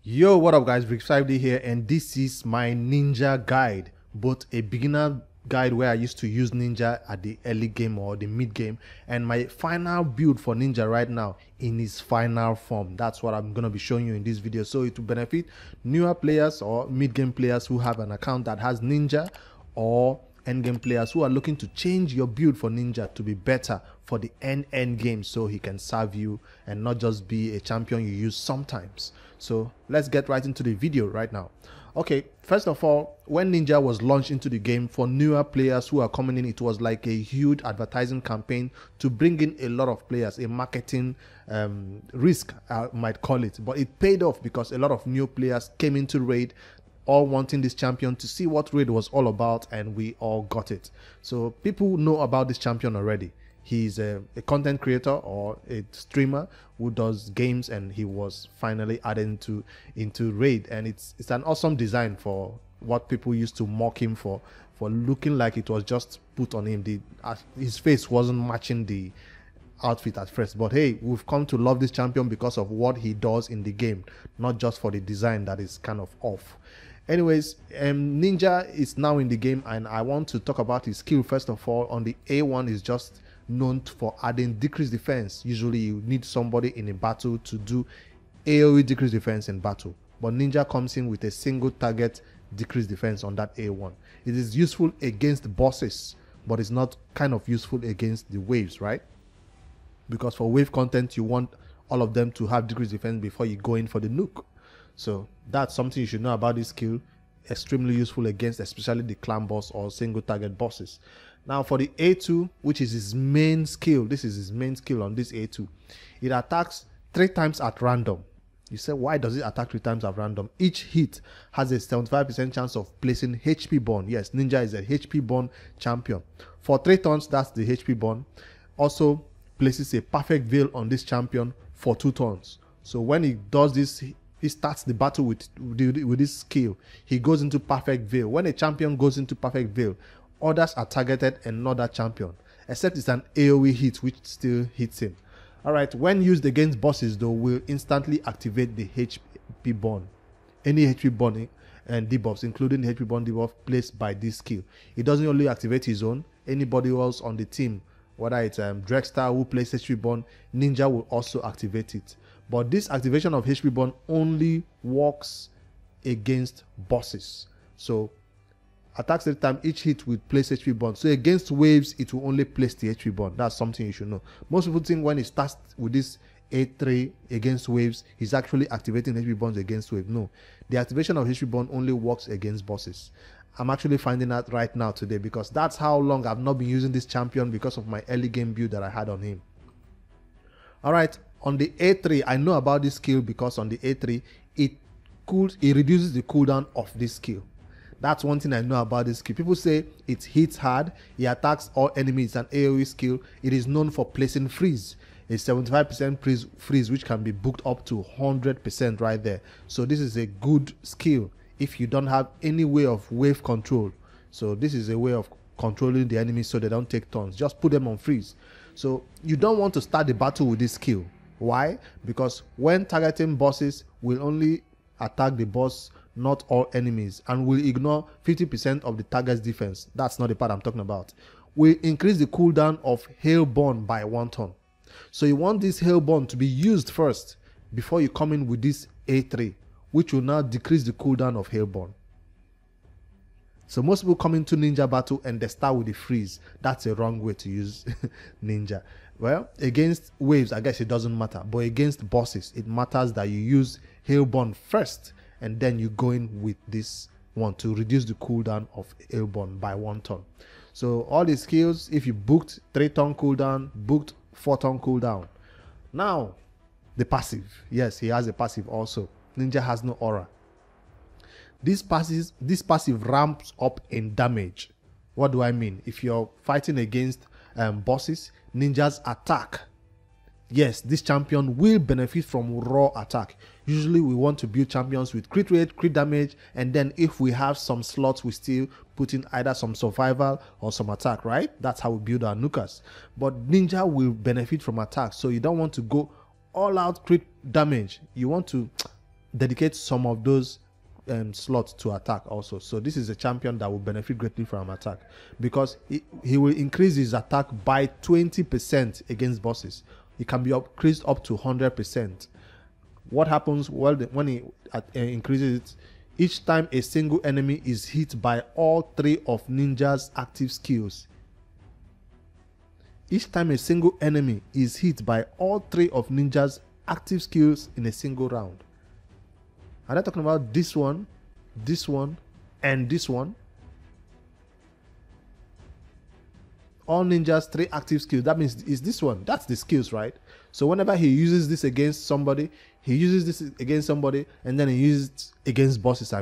Yo, what up guys, Rick 5D here, and this is my ninja guide, both a beginner guide where I used to use ninja at the early game or the mid game, and my final build for ninja right now in its final form. That's what I'm going to be showing you in this video, so it will benefit newer players or mid game players who have an account that has ninja, or endgame players who are looking to change your build for ninja to be better for the end game, so he can serve you and not just be a champion you use sometimes. So let's get right into the video right now. Okay, first of all, when ninja was launched into the game, for newer players who are coming in, it was like a huge advertising campaign to bring in a lot of players, a marketing risk I might call it, but it paid off because a lot of new players came into raid all wanting this champion, to see what raid was all about, and we all got it. So people know about this champion already. He's a content creator or a streamer who does games, and he was finally added into raid, and it's an awesome design for what people used to mock him for looking like it was just put on him. His face wasn't matching the outfit at first, but hey, we've come to love this champion because of what he does in the game, not just for the design that is kind of off. Anyways, ninja is now in the game, and I want to talk about his skill. First of all, on the A1 is just known for adding decreased defense. Usually you need somebody in a battle to do AoE decreased defense in battle, but ninja comes in with a single target decreased defense on that A1. It is useful against bosses, but it's not kind of useful against the waves, right? Because for wave content, you want all of them to have decreased defense before you go in for the nuke. So that's something you should know about this skill. Extremely useful against especially the clan boss or single target bosses. Now for the A2, which is his main skill, this is his main skill on this A2. It attacks 3 times at random. You say, why does it attack 3 times at random? Each hit has a 75% chance of placing HP burn. Yes, ninja is a HP burn champion. For 3 turns, that's the HP burn. Also places a perfect veil on this champion for 2 turns. So when he does this, he starts the battle with this skill. He goes into perfect veil. When a champion goes into perfect veil, others are targeted and not that champion, except it's an AoE hit which still hits him. Alright, when used against bosses though, will instantly activate the HP burn. Any HP burn and debuffs, including the HP burn debuff placed by this skill. It doesn't only activate his own, anybody else on the team, whether it's Drexstar who plays HP burn, ninja will also activate it. But this activation of HP burn only works against bosses. So attacks at the time, each hit will place HP burn. So against waves, it will only place the HP burn. That's something you should know. Most people think when it starts with this A3 against waves, he's actually activating HP burns against waves. No, the activation of HP burn only works against bosses. I'm actually finding out right now today, because that's how long I've not been using this champion because of my early game build that I had on him. Alright, on the A3, I know about this skill because on the A3, it reduces the cooldown of this skill. That's one thing I know about this skill. People say it hits hard, it attacks all enemies, an AoE skill. It is known for placing freeze, a 75% freeze which can be booked up to 100% right there. So this is a good skill if you don't have any way of wave control. So this is a way of controlling the enemies so they don't take turns. Just put them on freeze. So you don't want to start the battle with this skill. Why? Because when targeting bosses, will only attack the boss, not all enemies, and will ignore 50% of the target's defense. That's not the part I'm talking about. Will increase the cooldown of Hailborn by 1 turn. So you want this Hailborn to be used first before you come in with this A3, which will now decrease the cooldown of Hailborn. So most people come into ninja battle and they start with the freeze. That's a wrong way to use ninja. Well, against waves, I guess it doesn't matter, but against bosses, it matters that you use Hailborn first, and then you go in with this one to reduce the cooldown of Hailborn by 1 turn. So all the skills, if you booked 3 turn cooldown, booked 4 turn cooldown. Now, the passive. Yes, he has a passive also. Ninja has no aura. This passive ramps up in damage. What do I mean? If you're fighting against bosses, ninja's attack. Yes, this champion will benefit from raw attack. Usually we want to build champions with crit rate, crit damage, and then if we have some slots, we still put in either some survival or some attack, right? That's how we build our nukas. But ninja will benefit from attack, so you don't want to go all out crit damage. You want to dedicate some of those slots to attack also. So this is a champion that will benefit greatly from attack, because he will increase his attack by 20% against bosses. It can be increased up to 100%. What happens when he increases it? Each time a single enemy is hit by all 3 of Ninja's active skills. Each time a single enemy is hit by all 3 of Ninja's active skills in a single round. Are they talking about this one, and this one? All Ninja's 3 active skills. That means it's this one. That's the skills, right? So whenever he uses this against somebody, he uses this against somebody, and then he uses it against bosses,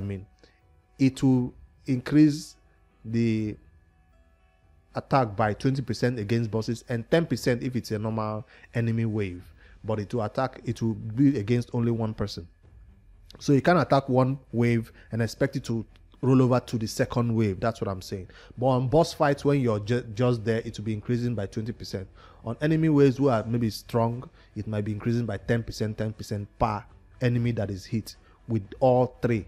it will increase the attack by 20% against bosses and 10% if it's a normal enemy wave. But it will be against only one person. So you can't attack one wave and expect it to roll over to the second wave. That's what I'm saying. But on boss fights, when you're just there, it will be increasing by 20%. On enemy waves who are maybe strong, it might be increasing by 10% per enemy that is hit with all 3.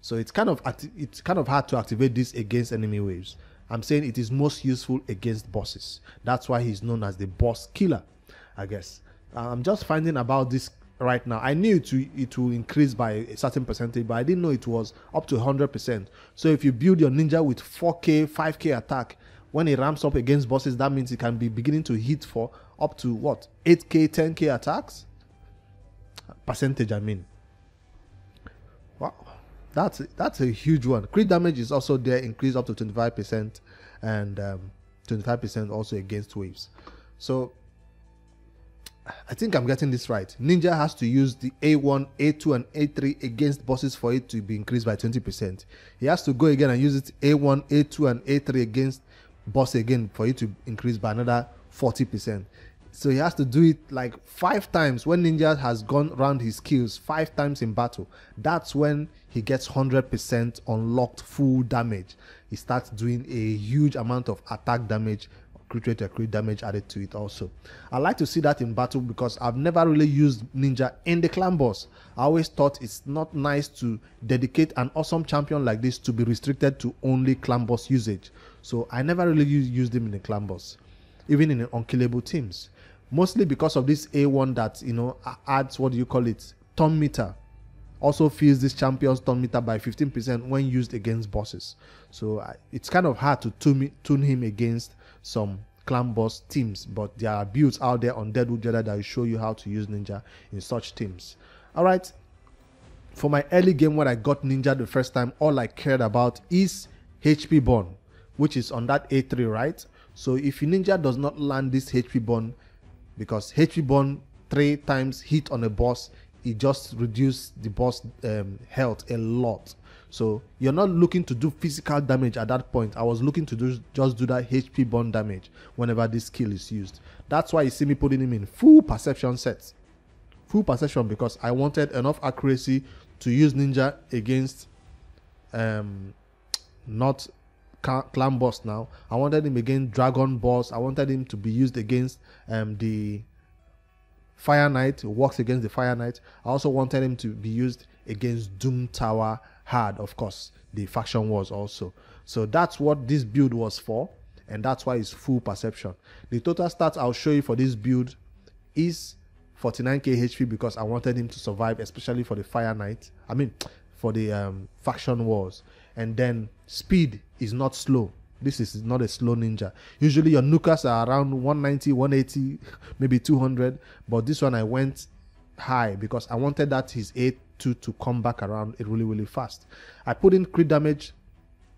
So it's kind of hard to activate this against enemy waves. I'm saying it is most useful against bosses. That's why he's known as the boss killer, I guess. I'm just finding about this right now. I knew it will increase by a certain percentage, but I didn't know it was up to 100%. So if you build your ninja with 4k 5k attack, when it ramps up against bosses, that means it can be beginning to hit for up to what, 8k 10k attacks percentage. Wow, that's a huge one. Crit damage is also there, increased up to 25%, and 25% also against waves. So I think I'm getting this right. Ninja has to use the A1, A2, and A3 against bosses for it to be increased by 20%. He has to go again and use it A1, A2, and A3 against boss again for it to increase by another 40%. So he has to do it like 5 times. When Ninja has gone around his skills 5 times in battle, that's when he gets 100% unlocked full damage. He starts doing a huge amount of attack damage, crit rate and crit damage added to it also. I like to see that in battle because I've never really used Ninja in the clan boss. I always thought it's not nice to dedicate an awesome champion like this to be restricted to only clan boss usage. So I never really used him in the clan boss, even in the unkillable teams. Mostly because of this A1 that, adds, what do you call it, turn meter. Also fills this champion's turn meter by 15% when used against bosses. So it's kind of hard to tune him against some clan boss teams, but there are builds out there on Deadwood Jedi that will show you how to use Ninja in such teams. Alright, for my early game when I got Ninja the first time, all I cared about is HP burn, which is on that A3, right? So if your Ninja does not land this HP burn, because HP burn 3 times hit on a boss, it just reduces the boss health a lot. So you're not looking to do physical damage at that point. I was looking to just do that HP burn damage whenever this skill is used. That's why you see me putting him in full perception sets. Full perception because I wanted enough accuracy to use Ninja against not clan boss now. I wanted him against dragon boss. I wanted him to be used against the Fire Knight. It works against the Fire Knight. I also wanted him to be used against Doom Tower Hard, of course, the faction wars also. So that's what this build was for, and that's why it's full perception. The total stats I'll show you for this build is 49k HP because I wanted him to survive, especially for the Fire Knight. For the faction wars. And then speed is not slow. This is not a slow ninja. Usually your nukas are around 190, 180, maybe 200. But this one I went high because I wanted that his A2 to come back around really, really fast. I put in crit damage,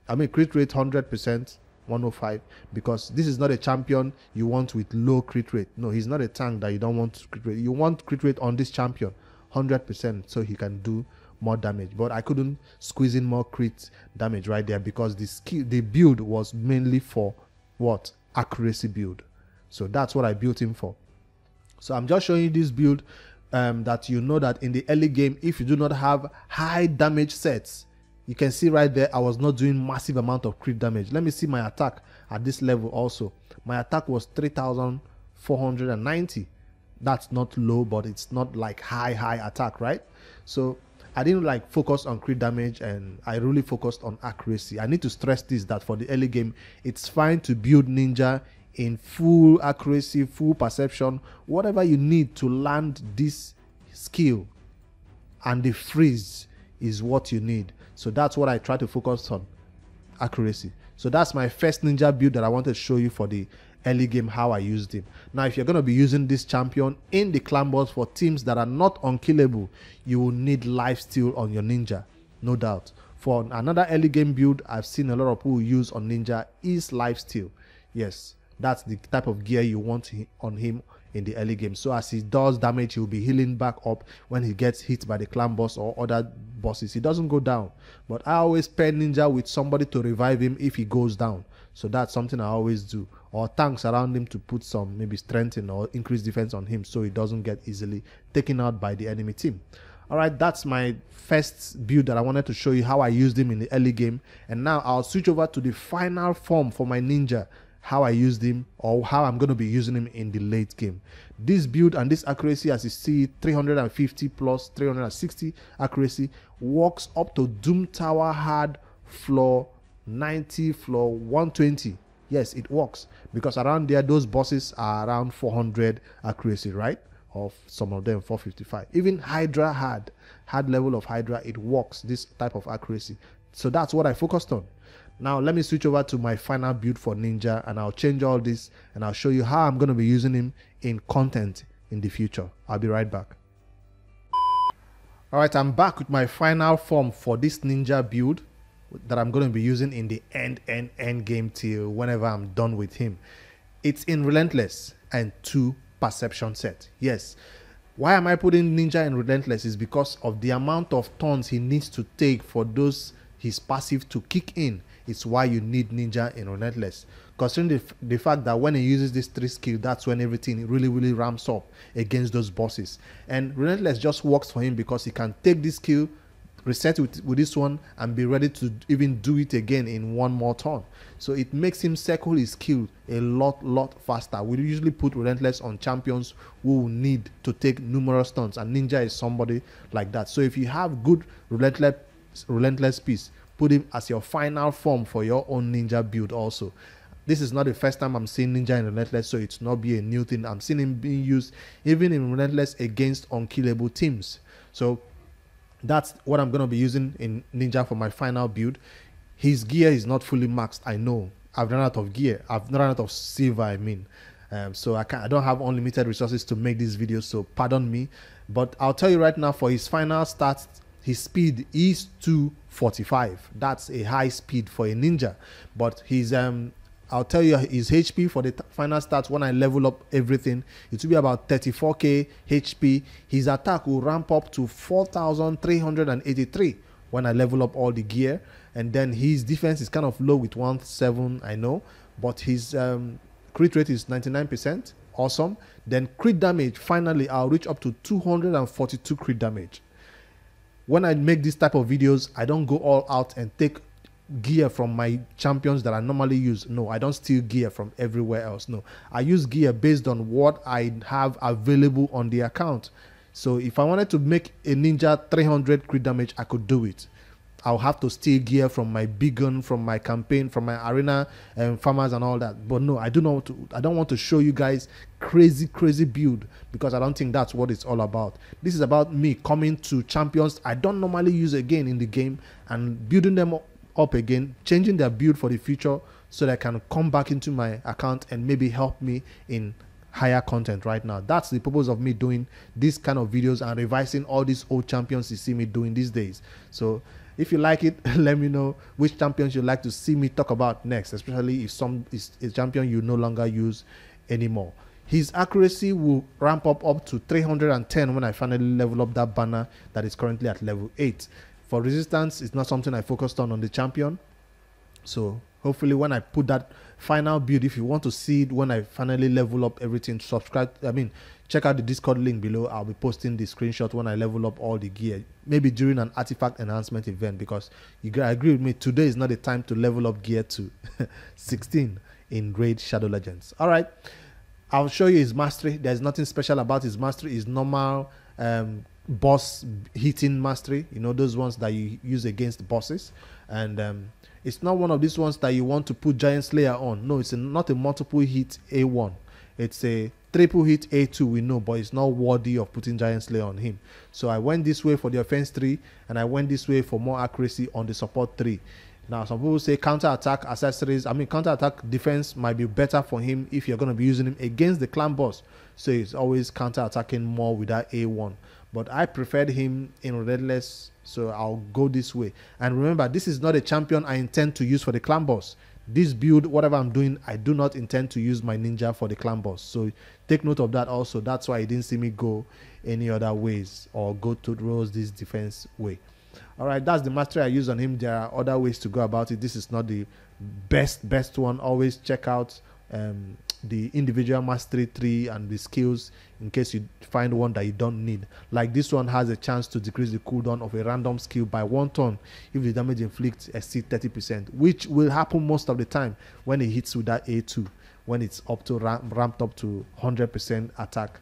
crit rate 100%, 105, because this is not a champion you want with low crit rate. No, he's not a tank that you don't want crit rate. You want crit rate on this champion, 100%, so he can do more damage. But I couldn't squeeze in more crit damage right there because the build was mainly for what? Accuracy build. So that's what I built him for. So I'm just showing you this build that you know that in the early game, if you do not have high damage sets, you can see right there I was not doing massive amount of crit damage. Let me see my attack at this level also. My attack was 3,490. That's not low, but it's not like high attack, right? So I didn't like focus on crit damage, and I really focused on accuracy. I need to stress this, that for the early game, it's fine to build ninja in full accuracy, full perception, whatever you need to land this skill, and the freeze is what you need. So that's what I try to focus on, accuracy. So that's my first ninja build that I wanted to show you for the early game, how I used him. Now, if you're going to be using this champion in the clan boss for teams that are not unkillable, you will need lifesteal on your ninja, no doubt. For another early game build I've seen a lot of people use on ninja is lifesteal. Yes, that's the type of gear you want on him in the early game. So as he does damage, he'll be healing back up when he gets hit by the clan boss or other bosses. He doesn't go down, but I always pair ninja with somebody to revive him if he goes down. So that's something I always do, or tanks around him to put some maybe strength in or increase defense on him so he doesn't get easily taken out by the enemy team. All right, that's my first build that I wanted to show you how I used him in the early game. And now I'll switch over to the final form for my ninja, how I used him, or how I'm going to be using him in the late game. This build and this accuracy, as you see, 350 plus 360 accuracy, works up to Doom Tower hard floor 90, floor 120. Yes, it works, because around there those bosses are around 400 accuracy, right? Of some of them 455. Even Hydra hard level of Hydra, it works, this type of accuracy. So that's what I focused on. Now let me switch over to my final build for ninja, and I'll change all this and I'll show you how I'm going to be using him in content in the future. I'll be right back. All right, I'm back with my final form for this ninja build that I'm going to be using in the end game till whenever I'm done with him. It's in Relentless and 2 perception set. Yes, why am I putting ninja in Relentless is because of the amount of turns he needs to take for those his passive to kick in. It's why you need ninja in Relentless, considering the fact that when he uses this 3 skill, that's when everything really ramps up against those bosses. And Relentless just works for him because he can take this skill, reset with this one, and be ready to even do it again in one more turn. So it makes him circle his skill a lot faster. We usually put Relentless on champions who need to take numerous turns, and ninja is somebody like that. So if you have good relentless piece, put him as your final form for your own ninja build also. This is not the first time I'm seeing ninja in Relentless, so it's not be a new thing. I'm seeing him being used even in Relentless against unkillable teams. So that's what I'm going to be using in ninja for my final build. His gear is not fully maxed, I know. I've run out of gear. I've run out of silver, I mean. So I don't have unlimited resources to make this video, so pardon me. But I'll tell you right now, for his final stats, his speed is 245. That's a high speed for a ninja. But his I'll tell you his HP for the final stats, when I level up everything, it will be about 34k HP. His attack will ramp up to 4,383 when I level up all the gear. And then his defense is kind of low with 1.7, I know. But his crit rate is 99%. Awesome. Then crit damage, finally, I'll reach up to 242 crit damage. When I make this type of videos, I don't go all out and take gear from my champions that I normally use. No, I don't steal gear from everywhere else. No, I use gear based on what I have available on the account. So if I wanted to make a ninja 300 crit damage, I could do it. I'll have to steal gear from my big gun, from my campaign, from my arena and farmers and all that. But no, I don't want to show you guys crazy build, because I don't think that's what it's all about. This is about me coming to champions I don't normally use again in the game and building them up again, changing their build for the future so they can come back into my account and maybe help me in higher content right now. That's the purpose of me doing this kind of videos and revising all these old champions you see me doing these days. So if you like it, let me know which champions you'd like to see me talk about next, especially if some is a champion you no longer use anymore. His accuracy will ramp up to 310 when I finally level up that banner that is currently at level 8. For resistance, it's not something I focused on the champion. So hopefully when I put that final build, if you want to see it when I finally level up everything, check out the Discord link below. I'll be posting the screenshot when I level up all the gear, maybe during an artifact enhancement event, because you guys agree with me, today is not the time to level up gear to 16 in Raid Shadow Legends. All right, I'll show you his mastery. There's nothing special about his mastery. His normal boss hitting mastery, you know, those ones that you use against bosses. And it's not one of these ones that you want to put Giant Slayer on. No, it's not a multiple hit A1. It's a triple hit A2, we know, but it's not worthy of putting Giant Slayer on him. So I went this way for the offense 3, and I went this way for more accuracy on the support 3. Now, some people say counter-attack accessories. I mean, counter-attack defense might be better for him if you're going to be using him against the clan boss. So it's always counter-attacking more with that A1. But I preferred him in Relentless, so I'll go this way. And remember, this is not a champion I intend to use for the clan boss. This build, whatever I'm doing, I do not intend to use my ninja for the clan boss. So take note of that also. That's why you didn't see me go any other ways or go to rose this defense way. All right, that's the mastery I use on him. There are other ways to go about it. This is not the best one. Always check out the individual mastery tree and the skills in case you find one that you don't need. Like this one has a chance to decrease the cooldown of a random skill by 1 turn if the damage inflicted exceeds 30%, which will happen most of the time when it hits with that A2, when it's up to ramped up to 100% attack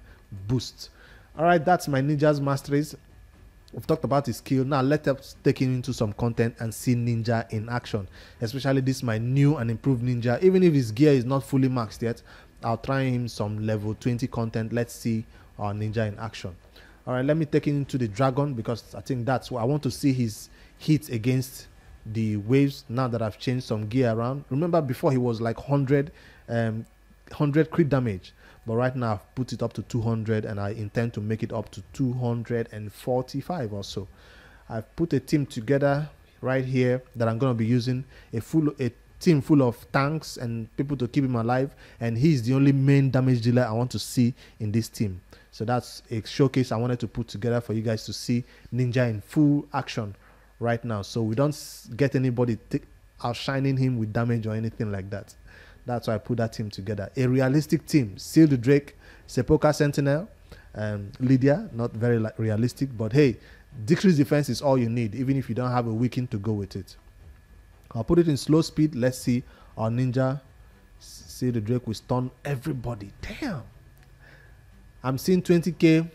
boost. All right, that's my ninja's masteries. We've talked about his skill. Now let us take him into some content and see Ninja in action. Especially this my new and improved Ninja. Even if his gear is not fully maxed yet, I'll try him some level 20 content. Let's see our Ninja in action. All right, let me take him into the Dragon because I think that's what I want to see his hits against the waves now that I've changed some gear around. Remember before he was like 100 crit damage. But right now I've put it up to 200 and I intend to make it up to 245 or so. I've put a team together right here that I'm going to be using a team full of tanks and people to keep him alive, and he's the only main damage dealer I want to see in this team. So that's a showcase I wanted to put together for you guys to see Ninja in full action right now, so we don't get anybody outshining him with damage or anything like that. That's why I put that team together. A realistic team. Seal the Drake, Sepulchre Sentinel, Lydia. Not very realistic, but hey, decreased defense is all you need, even if you don't have a weaken to go with it. I'll put it in slow speed. Let's see our ninja. Seal the Drake will stun everybody. Damn. I'm seeing 20k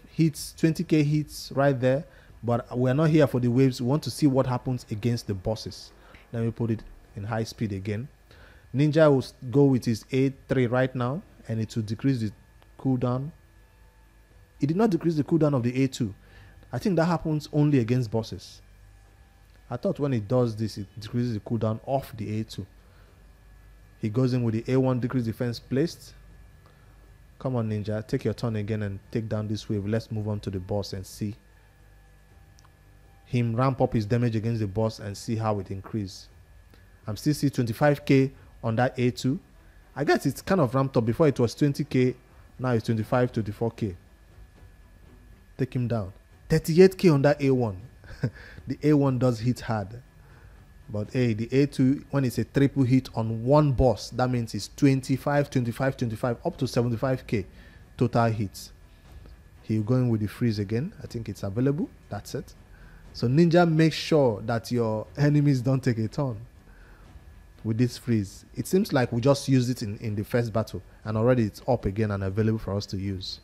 hits right there, but we're not here for the waves. We want to see what happens against the bosses. Let me put it in high speed again. Ninja will go with his A3 right now, and it will decrease the cooldown. It did not decrease the cooldown of the A2. I think that happens only against bosses. I thought when it does this, it decreases the cooldown of the A2. He goes in with the A1 decrease defense placed. Come on, Ninja, take your turn again and take down this wave. Let's move on to the boss and see him ramp up his damage against the boss and see how it increases. I'm still seeing 25k on that A2. I guess it's kind of ramped up. Before it was 20k, now it's 25, 24k. Take him down. 38k on that A1. The A1 does hit hard. But hey, the A2, when it's a triple hit on one boss, that means it's 25, 25, 25, up to 75k total hits. He'll go in with the freeze again. I think it's available. That's it. So Ninja, make sure that your enemies don't take a turn with this freeze. It seems like we just used it in the first battle, and already it's up again and available for us to use.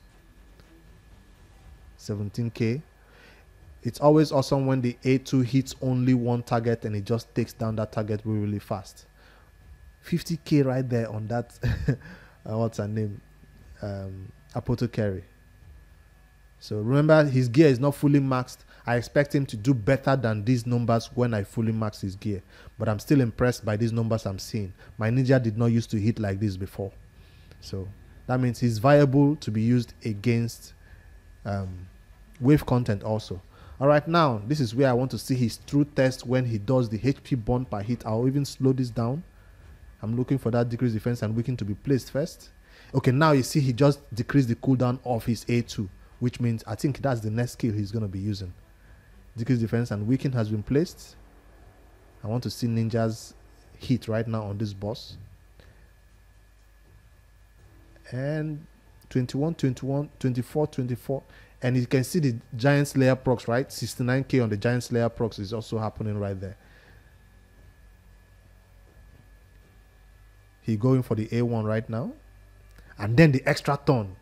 17k. It's always awesome when the A2 hits only one target and it just takes down that target really fast. 50k right there on that what's her name, Apothecary. So remember, his gear is not fully maxed. I expect him to do better than these numbers when I fully max his gear, but I'm still impressed by these numbers I'm seeing. My ninja did not used to hit like this before, so that means he's viable to be used against wave content also. All right, now this is where I want to see his true test when he does the HP burn per hit. I'll even slow this down. I'm looking for that decreased defense and weaken to be placed first. Okay, now you see he just decreased the cooldown of his A2, which means I think that's the next skill he's going to be using. Decreased defense and weaken has been placed. I want to see Ninja's hit right now on this boss. And 21, 21, 24, 24. And you can see the Giant Slayer procs, right? 69k on the Giant Slayer procs is also happening right there. He's going for the A1 right now. And then the extra turn.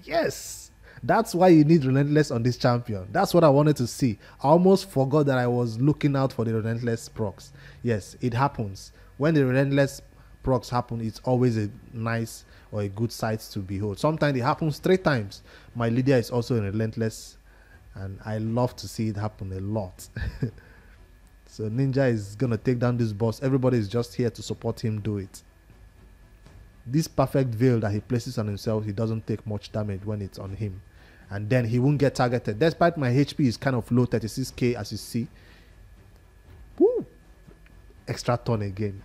Yes! That's why you need Relentless on this champion. That's what I wanted to see. I almost forgot that I was looking out for the Relentless procs. Yes, it happens. When the Relentless procs happen, it's always a nice or a good sight to behold. Sometimes it happens 3 times. My Lydia is also in Relentless, and I love to see it happen a lot. So Ninja is going to take down this boss. Everybody is just here to support him do it. This perfect veil that he places on himself, he doesn't take much damage when it's on him. And then he won't get targeted. Despite my HP is kind of low, 36k as you see. Woo! Extra turn again.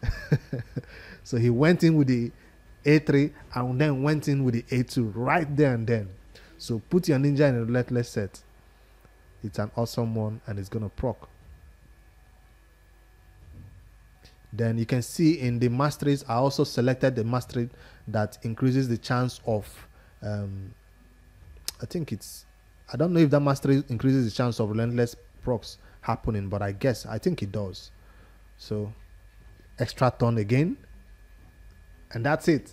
So he went in with the A3 and then went in with the A2 right there and then. So put your ninja in a relentless set. It's an awesome one and it's going to proc. Then you can see in the masteries, I also selected the mastery that increases the chance of, I don't know if that mastery increases the chance of relentless procs happening, but I think it does. So extra turn again. And that's it.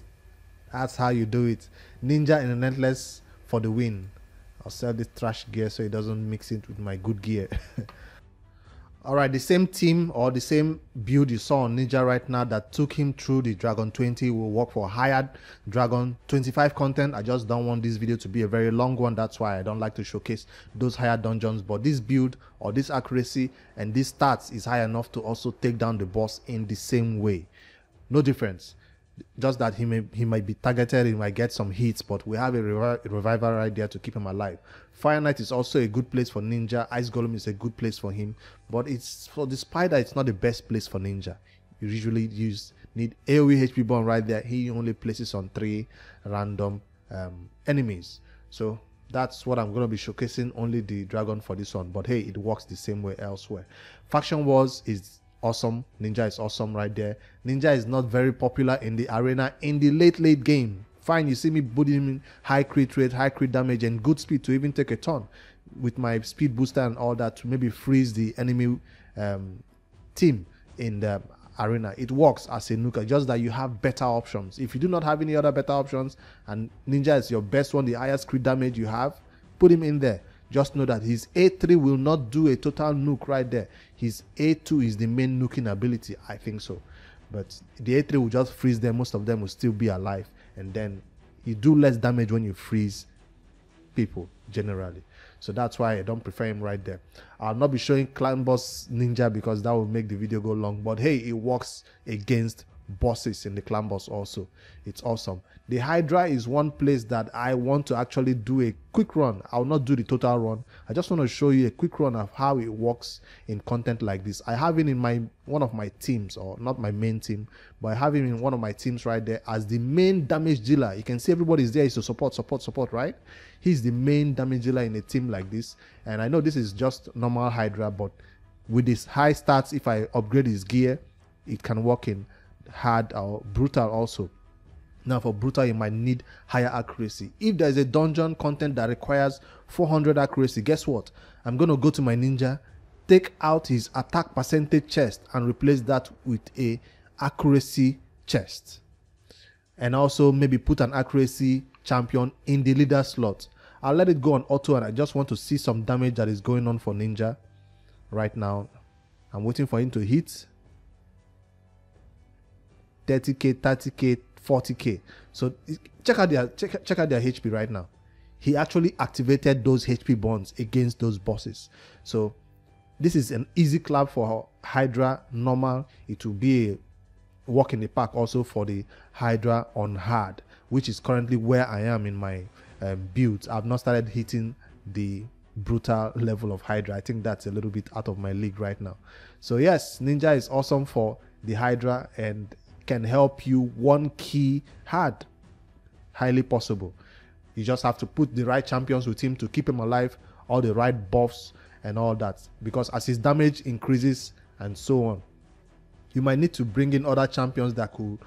That's how you do it. Ninja in relentless for the win. I'll sell this trash gear so it doesn't mix it with my good gear. Alright, the same team or the same build you saw on Ninja right now that took him through the Dragon 20 will work for hired Dragon 25 content. I just don't want this video to be a very long one. That's why I don't like to showcase those higher dungeons. But this build or this accuracy and this stats is high enough to also take down the boss in the same way. No difference. Just that he might be targeted, he might get some hits, but we have a revival right there to keep him alive. Fire Knight is also a good place for Ninja. Ice Golem is a good place for him, but it's for the Spider, it's not the best place for Ninja. You usually need AoE HP bomb right there. He only places on 3 random enemies. So that's what I'm going to be showcasing, only the dragon for this one. But hey, it works the same way elsewhere. Faction Wars is awesome. Ninja is awesome right there. Ninja is not very popular in the arena in the late game. Fine, you see me putting him in high crit rate, high crit damage, and good speed to even take a turn with my speed booster and all that to maybe freeze the enemy team in the arena. It works as a nuker, just that you have better options. If you do not have any other better options and Ninja is your best one, the highest crit damage you have, put him in there. Just know that his A3 will not do a total nuke right there. His A2 is the main nuking ability, I think so. But the A3 will just freeze them. Most of them will still be alive. And then you do less damage when you freeze people, generally. So that's why I don't prefer him right there. I'll not be showing Clan Boss Ninja because that will make the video go long. But hey, it works against bosses in the Clan Boss also. It's awesome. The Hydra is one place that I want to actually do a quick run. I'll not do the total run. I just want to show you a quick run of how it works in content like this. I have it in one of my teams, or not my main team, but I have him in one of my teams right there as the main damage dealer. You can see everybody's there is to support, right? He's the main damage dealer in a team like this. And I know this is just normal Hydra, but with his high stats, if I upgrade his gear, it can work in hard or brutal also. Now for brutal, you might need higher accuracy. If there's a dungeon content that requires 400 accuracy, guess what? I'm going to go to my ninja, take out his attack percentage chest and replace that with a accuracy chest. And also maybe put an accuracy champion in the leader slot. I'll let it go on auto, and I just want to see some damage that is going on for ninja right now. I'm waiting for him to hit 30k, 30k, 40k. So check out their HP right now. He actually activated those HP bonds against those bosses. So this is an easy clap for Hydra normal. It will be a walk in the park also for the Hydra on hard, which is currently where I am in my builds. I've not started hitting the brutal level of Hydra. I think that's a little bit out of my league right now. So yes, Ninja is awesome for the Hydra and can help you one key hard. Highly possible. You just have to put the right champions with him to keep him alive, all the right buffs and all that, because as his damage increases and so on, you might need to bring in other champions that could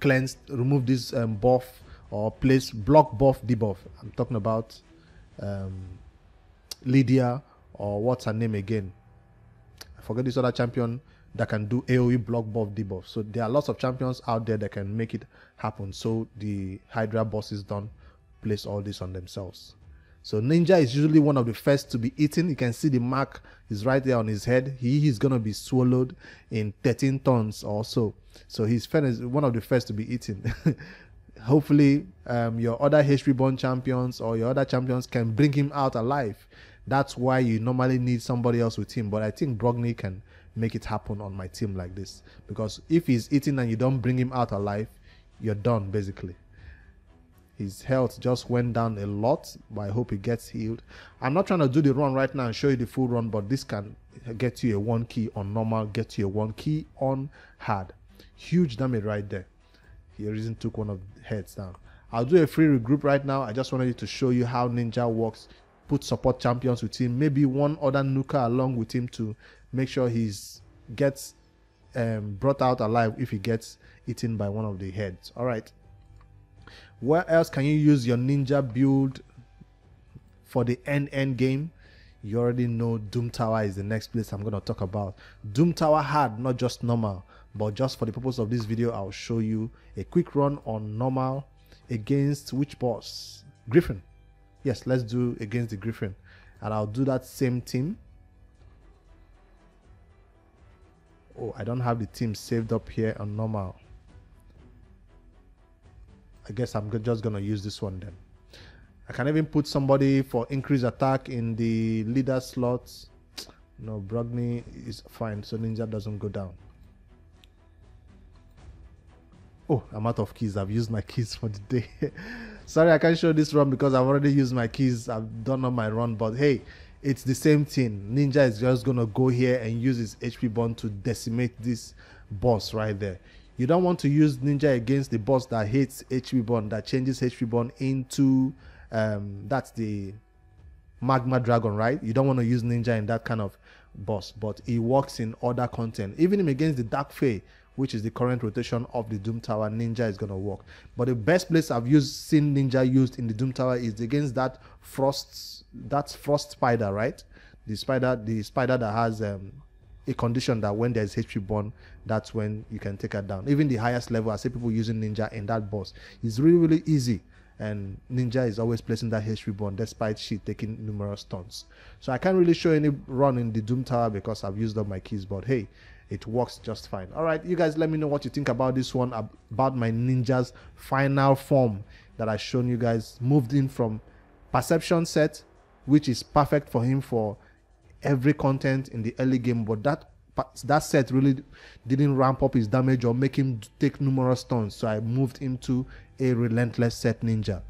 cleanse, remove this buff or place block buff, debuff. I'm talking about Lydia, or what's her name again? I forget this other champion that can do AoE block buff, debuff. So there are lots of champions out there that can make it happen. So the Hydra bosses don't place all this on themselves. So Ninja is usually one of the first to be eaten. You can see the mark is right there on his head. He is going to be swallowed in 13 tons or so. So he's one of the first to be eaten. Hopefully your other HP born champions or your other champions can bring him out alive. That's why you normally need somebody else with him. But I think Brogni can make it happen on my team like this. Because if he's eating and you don't bring him out alive, you're done basically. His health just went down a lot, but I hope he gets healed. I'm not trying to do the run right now and show you the full run, but this can get you a 1 key on normal, get you a 1 key on hard. Huge damage right there. He even took one of the heads down. I'll do a free regroup right now. I just wanted to show you how Ninja works. Put support champions with him, maybe one other nuker along with him to make sure gets brought out alive if he gets eaten by one of the heads. All right. Where else can you use your Ninja build for the end game? You already know Doom Tower is the next place I'm going to talk about. Doom Tower hard, not just normal, but just for the purpose of this video, I'll show you a quick run on normal against which boss? Griffin. Yes, let's do against the Griffin. And I'll do that same team. Oh, I don't have the team saved up here on normal. I guess I'm just going to use this one then. I can even put somebody for increased attack in the leader slots. No, Brogni is fine, so Ninja doesn't go down. Oh, I'm out of keys. I've used my keys for the day. Sorry, I can't show this run because I've already used my keys. I've done on my run, but hey, it's the same thing. Ninja is just going to go here and use his HP bond to decimate this boss right there. You don't want to use Ninja against the boss that hates HP bond, that changes HP bond into, that's the Magma Dragon, right? You don't want to use Ninja in that kind of boss, but it works in other content. Even against the Dark Fae, which is the current rotation of the Doom Tower, Ninja is going to work. But the best place I've seen Ninja used in the Doom Tower is against that Frost Spider, right? The spider that has a condition that when there's HP burn, that's when you can take her down. Even the highest level, I see people using Ninja in that boss. It's really, really easy. And Ninja is always placing that HP burn despite she taking numerous turns. So I can't really show any run in the Doom Tower because I've used up my keys, but hey, it works just fine. All right, you guys let me know what you think about this one, about my Ninja's final form that I've shown you guys. Moved in from Perception set, which is perfect for him for every content in the early game, but that set really didn't ramp up his damage or make him take numerous turns, so I moved him to a relentless set Ninja.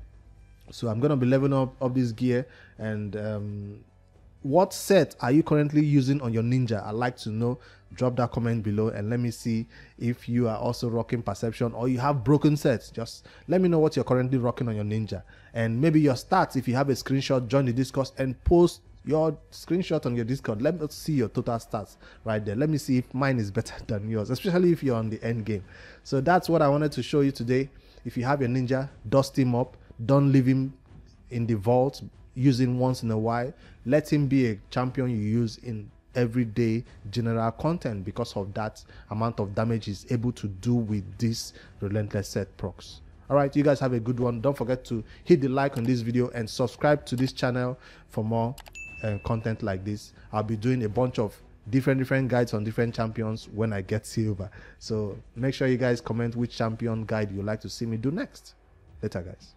So I'm going to be leveling up this gear. And what set are you currently using on your Ninja? I'd like to know. Drop that comment below and let me see if you are also rocking Perception or you have broken sets. Just let me know what you're currently rocking on your Ninja, and maybe your stats. If you have a screenshot, join the Discord and post your screenshot on your Discord. Let me see your total stats right there. Let me see if mine is better than yours, especially if you're on the end game. So that's what I wanted to show you today. If you have your Ninja, dust him up. Don't leave him in the vault. Use him once in a while. Let him be a champion you use in everyday general content, because of that amount of damage he's able to do with this relentless set procs. All right, you guys have a good one. Don't forget to hit the like on this video and subscribe to this channel for more content like this. I'll be doing a bunch of different guides on different champions when I get silver. So make sure you guys comment which champion guide you'd like to see me do next. Later, guys.